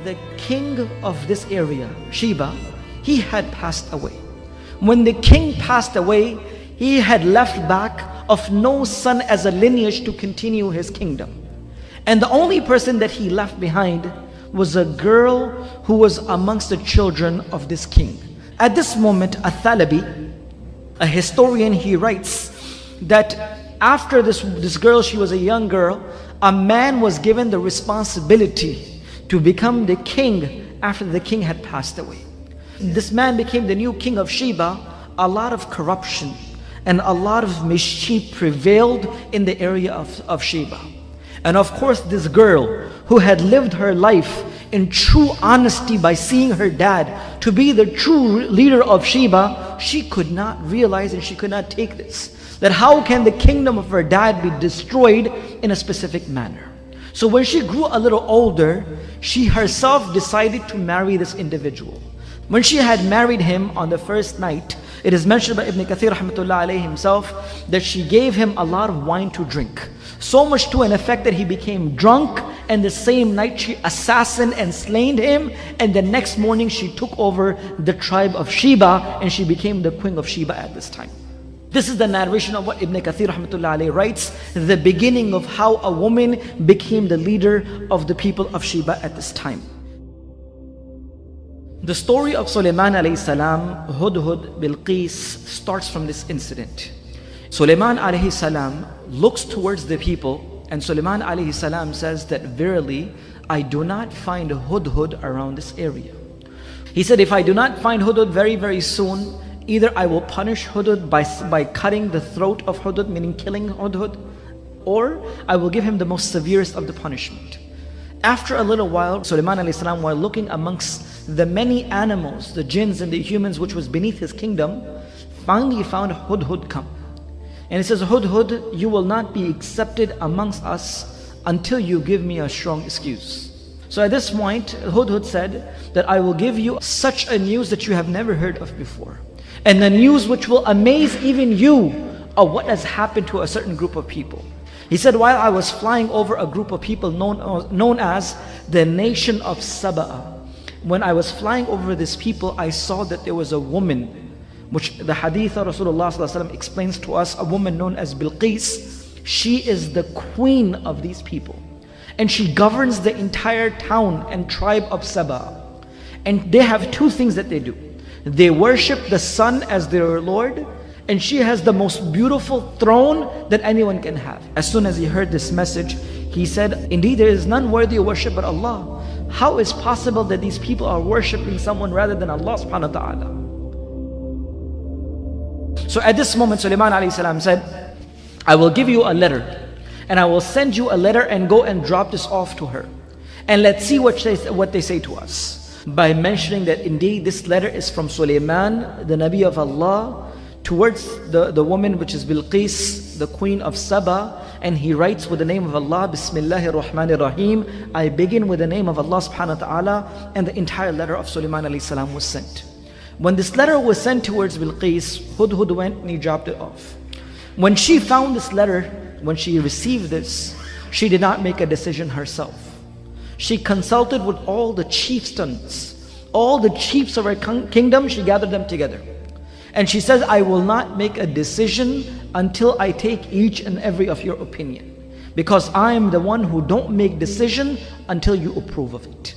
the king of this area, Sheba, he had passed away. When the king passed away, he had left back of no son as a lineage to continue his kingdom. And the only person that he left behind was a girl who was amongst the children of this king. At this moment, Athalabi, a historian, he writes that after this girl, she was a young girl, a man was given the responsibility to become the king after the king had passed away. This man became the new king of Sheba. A lot of corruption and a lot of mischief prevailed in the area of Sheba. And of course, this girl who had lived her life in true honesty by seeing her dad to be the true leader of Sheba, she could not realize and she could not take this. That how can the kingdom of her dad be destroyed in a specific manner? So when she grew a little older, she herself decided to marry this individual. When she had married him on the first night, it is mentioned by Ibn Kathir rahmatullah alayhi himself that she gave him a lot of wine to drink. So much to an effect that he became drunk, and the same night she assassinated and slain him, and the next morning she took over the tribe of Sheba and she became the queen of Sheba at this time. This is the narration of what Ibn Kathir rahmatullah alayhi writes, the beginning of how a woman became the leader of the people of Sheba at this time. The story of Sulaiman alayhi salam, Hudhud, Bilqis starts from this incident. Sulaiman alayhi salam looks towards the people, and Sulaiman alayhi salam says that verily I do not find Hudhud around this area. He said, if I do not find Hudhud very soon, either I will punish Hudhud by cutting the throat of Hudhud, meaning killing Hudhud, or I will give him the most severest of the punishment. After a little while, Sulaiman alayhi salam, while looking amongst the many animals, the jinns and the humans which was beneath his kingdom, finally he found Hudhud come. And he says, Hudhud, you will not be accepted amongst us until you give me a strong excuse. So at this point, Hudhud said that I will give you such a news that you have never heard of before. And the news which will amaze even you of what has happened to a certain group of people. He said, while I was flying over a group of people known as the nation of Sabá, when I was flying over this people, I saw that there was a woman, which the hadith of Rasulullah ﷺ explains to us, a woman known as Bilqis. She is the queen of these people. And she governs the entire town and tribe of Sabá. And they have two things that they do. They worship the sun as their Lord, and she has the most beautiful throne that anyone can have. As soon as he heard this message, he said, indeed there is none worthy of worship but Allah. How is possible that these people are worshipping someone rather than Allah subhanahu wa ta'ala? So at this moment, Sulaiman alayhi salam said, I will give you a letter, and I will send you a letter and go and drop this off to her. And let's see what they say to us. By mentioning that indeed this letter is from Sulaiman, the Nabi of Allah, towards the woman which is Bilqis, the queen of Sabá. And he writes with the name of Allah, Bismillahir Rahmanir Rahim. I begin with the name of Allah subhanahu wa ta'ala. And the entire letter of Sulaiman alayhi salam was sent. When this letter was sent towards Bilqis, Hudhud went and he dropped it off. When she found this letter, when she received this, she did not make a decision herself. She consulted with all the chieftains, all the chiefs of her kingdom. She gathered them together. And she says, I will not make a decision until I take each and every of your opinion. Because I am the one who don't make decision until you approve of it.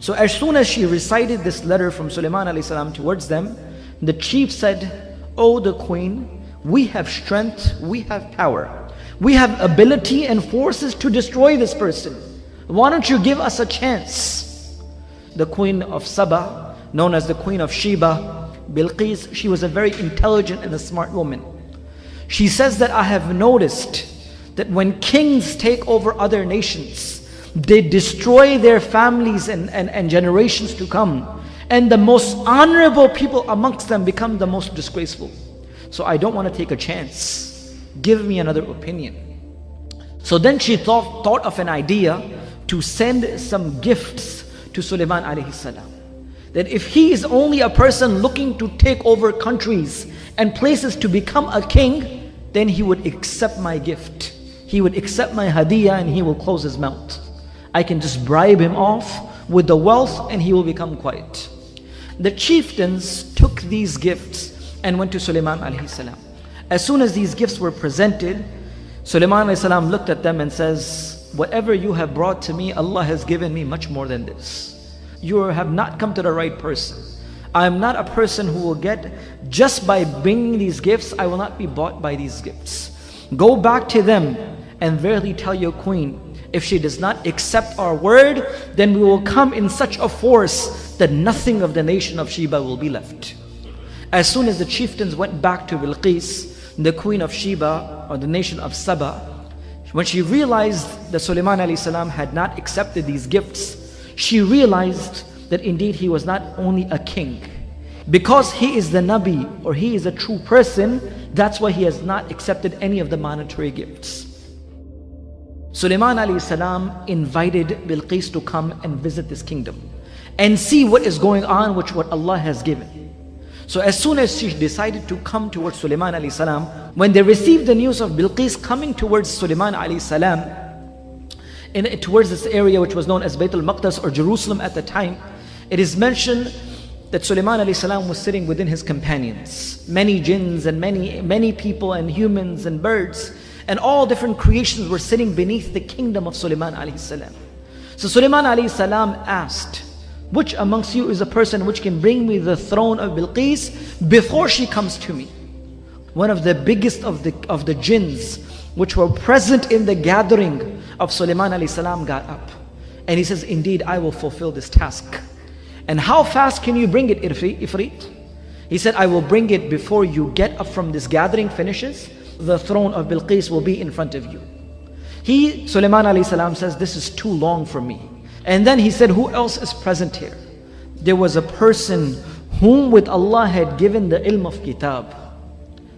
So as soon as she recited this letter from Sulaiman alayhi salam towards them, the chief said, O the queen, we have strength, we have power. We have ability and forces to destroy this person. Why don't you give us a chance? The queen of Sabá, known as the queen of Sheba, Bilqis, she was a very intelligent and a smart woman. She says that I have noticed that when kings take over other nations, they destroy their families and generations to come. And the most honorable people amongst them become the most disgraceful. So I don't want to take a chance. Give me another opinion. So then she thought of an idea to send some gifts to Sulaiman alayhi salam. That if he is only a person looking to take over countries and places to become a king, then he would accept my gift. He would accept my hadiyah and he will close his mouth. I can just bribe him off with the wealth, and he will become quiet. The chieftains took these gifts and went to Sulaiman alayhi salam. As soon as these gifts were presented, Sulaiman alayhi salam looked at them and says, whatever you have brought to me, Allah has given me much more than this. You have not come to the right person. I am not a person who will get, just by bringing these gifts, I will not be bought by these gifts. Go back to them and verily tell your queen, if she does not accept our word, then we will come in such a force that nothing of the nation of Sheba will be left. As soon as the chieftains went back to Bilqis, the queen of Sheba, or the nation of Saba, when she realized that Sulaiman alayhi salam had not accepted these gifts, she realized that indeed he was not only a king. Because he is the Nabi, or he is a true person, that's why he has not accepted any of the monetary gifts. Sulaiman alayhi salam invited Bilqis to come and visit this kingdom and see what is going on with what Allah has given. So as soon as she decided to come towards Sulaiman alayhi salam, when they received the news of Bilqis coming towards Sulaiman alayhi salam, towards this area which was known as Bayt al-Maqdis or Jerusalem at the time, it is mentioned that Sulaiman alayhi salam was sitting within his companions. Many jinns and many people and humans and birds and all different creations were sitting beneath the kingdom of Sulaiman alayhi salam. So Sulaiman alayhi salam asked, which amongst you is a person which can bring me the throne of Bilqis before she comes to me? One of the biggest of the jinns which were present in the gathering of Sulaiman alayhi salam got up. And he says, indeed, I will fulfill this task. And how fast can you bring it, Ifrit? He said, I will bring it before you get up from this gathering finishes. The throne of Bilqis will be in front of you. Sulaiman alayhi salam says, this is too long for me. And then he said, who else is present here? There was a person whom with Allah had given the ilm of kitab.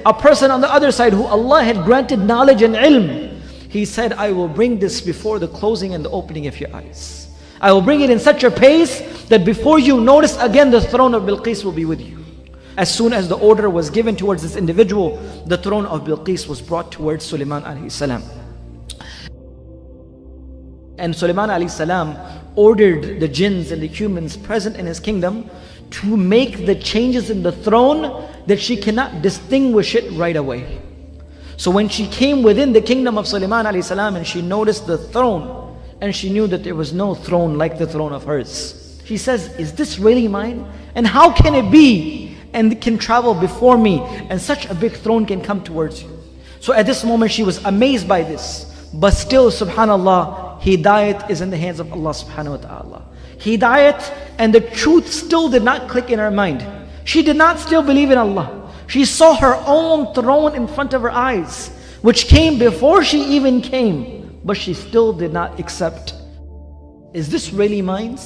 A person on the other side who Allah had granted knowledge and ilm. He said, I will bring this before the closing and the opening of your eyes. I will bring it in such a pace that before you notice again, the throne of Bilqis will be with you. As soon as the order was given towards this individual, the throne of Bilqis was brought towards Sulaiman alayhi salam. And Sulaiman alayhi salam ordered the jinns and the humans present in his kingdom to make the changes in the throne that she cannot distinguish it right away. So when she came within the kingdom of Sulaiman alayhi salam and she noticed the throne, and she knew that there was no throne like the throne of hers, she says, is this really mine? And how can it be and can travel before me and such a big throne can come towards you? So at this moment she was amazed by this. But still, subhanallah, hidayat is in the hands of Allah subhanahu wa ta'ala. Hidayat and the truth still did not click in her mind. She did not still believe in Allah. She saw her own throne in front of her eyes, which came before she even came, but she still did not accept. Is this really mine?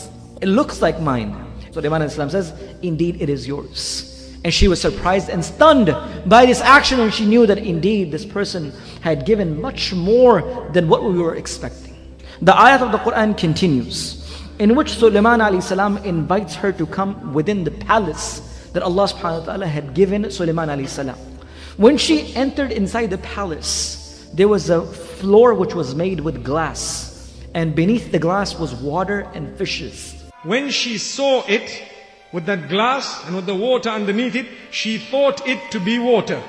It looks like mine. So Sulaiman alayhi salam says, indeed it is yours. And she was surprised and stunned by this action, and she knew that indeed this person had given much more than what we were expecting. The ayat of the Quran continues, in which Sulaiman alayhi salam invites her to come within the palace that Allah subhanahu wa ta'ala had given Sulaiman alayhi salam. When she entered inside the palace, there was a floor which was made with glass, and beneath the glass was water and fishes. When she saw it, with that glass and with the water underneath it, she thought it to be water.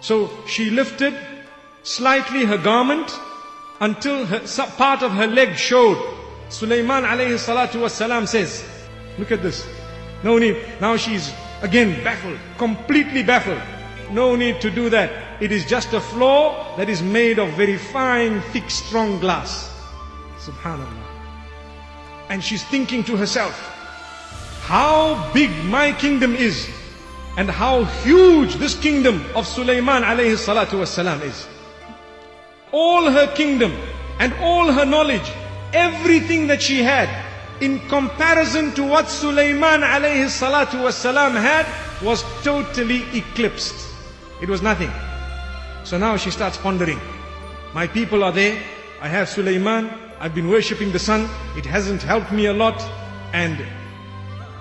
So she lifted slightly her garment until part of her leg showed. Sulaiman alayhi salatu wasalam says, look at this. No need. Now she's again baffled, completely baffled. No need to do that. It is just a floor that is made of very fine, thick, strong glass. Subhanallah. And she's thinking to herself, how big my kingdom is, and how huge this kingdom of Sulaiman alayhi salatu wasalam is. All her kingdom and all her knowledge, everything that she had, in comparison to what Sulaiman alayhi salatu wasalam had, was totally eclipsed. It was nothing. So now she starts pondering. My people are there, I have Sulaiman, I've been worshipping the sun, it hasn't helped me a lot, and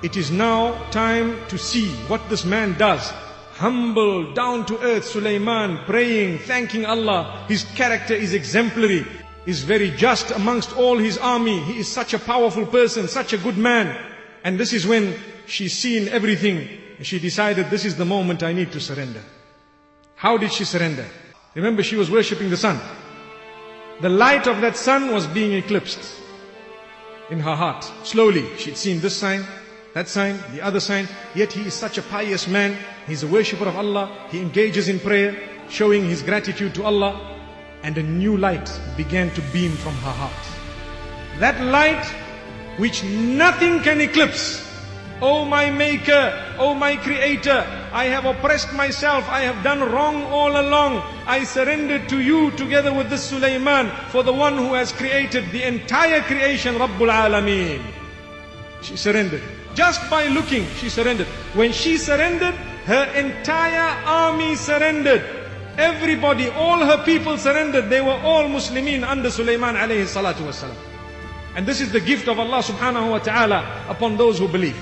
it is now time to see what this man does. Humble, down to earth Sulaiman, praying, thanking Allah. His character is exemplary. is very just amongst all his army. He is such a powerful person, such a good man. And this is when she's seen everything. And she decided, this is the moment I need to surrender. How did she surrender? Remember, she was worshipping the sun. The light of that sun was being eclipsed in her heart. Slowly, she'd seen this sign, that sign, the other sign. Yet he is such a pious man. He's a worshipper of Allah. He engages in prayer, showing his gratitude to Allah. And a new light began to beam from her heart. That light which nothing can eclipse. Oh my Maker, oh my Creator, I have oppressed myself, I have done wrong all along. I surrendered to you together with this Sulaiman for the one who has created the entire creation, Rabbul Alameen. She surrendered. Just by looking, she surrendered. When she surrendered, her entire army surrendered. Everybody, all her people surrendered. They were all Muslimin under Sulaiman alayhi salatu wasalam. And this is the gift of Allah subhanahu wa ta'ala upon those who believe.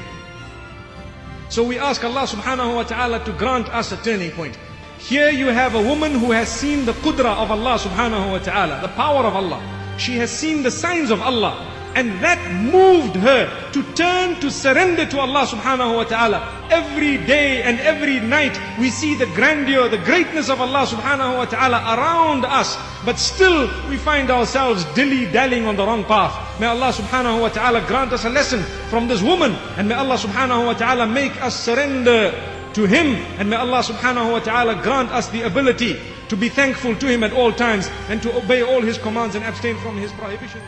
So we ask Allah subhanahu wa ta'ala to grant us a turning point. Here you have a woman who has seen the qudra of Allah subhanahu wa ta'ala, the power of Allah. She has seen the signs of Allah. And that moved her to turn to surrender to Allah subhanahu wa ta'ala. Every day and every night we see the grandeur, the greatness of Allah subhanahu wa ta'ala around us. But still we find ourselves dilly-dallying on the wrong path. May Allah subhanahu wa ta'ala grant us a lesson from this woman. And may Allah subhanahu wa ta'ala make us surrender to Him. And may Allah subhanahu wa ta'ala grant us the ability to be thankful to Him at all times and to obey all His commands and abstain from His prohibitions.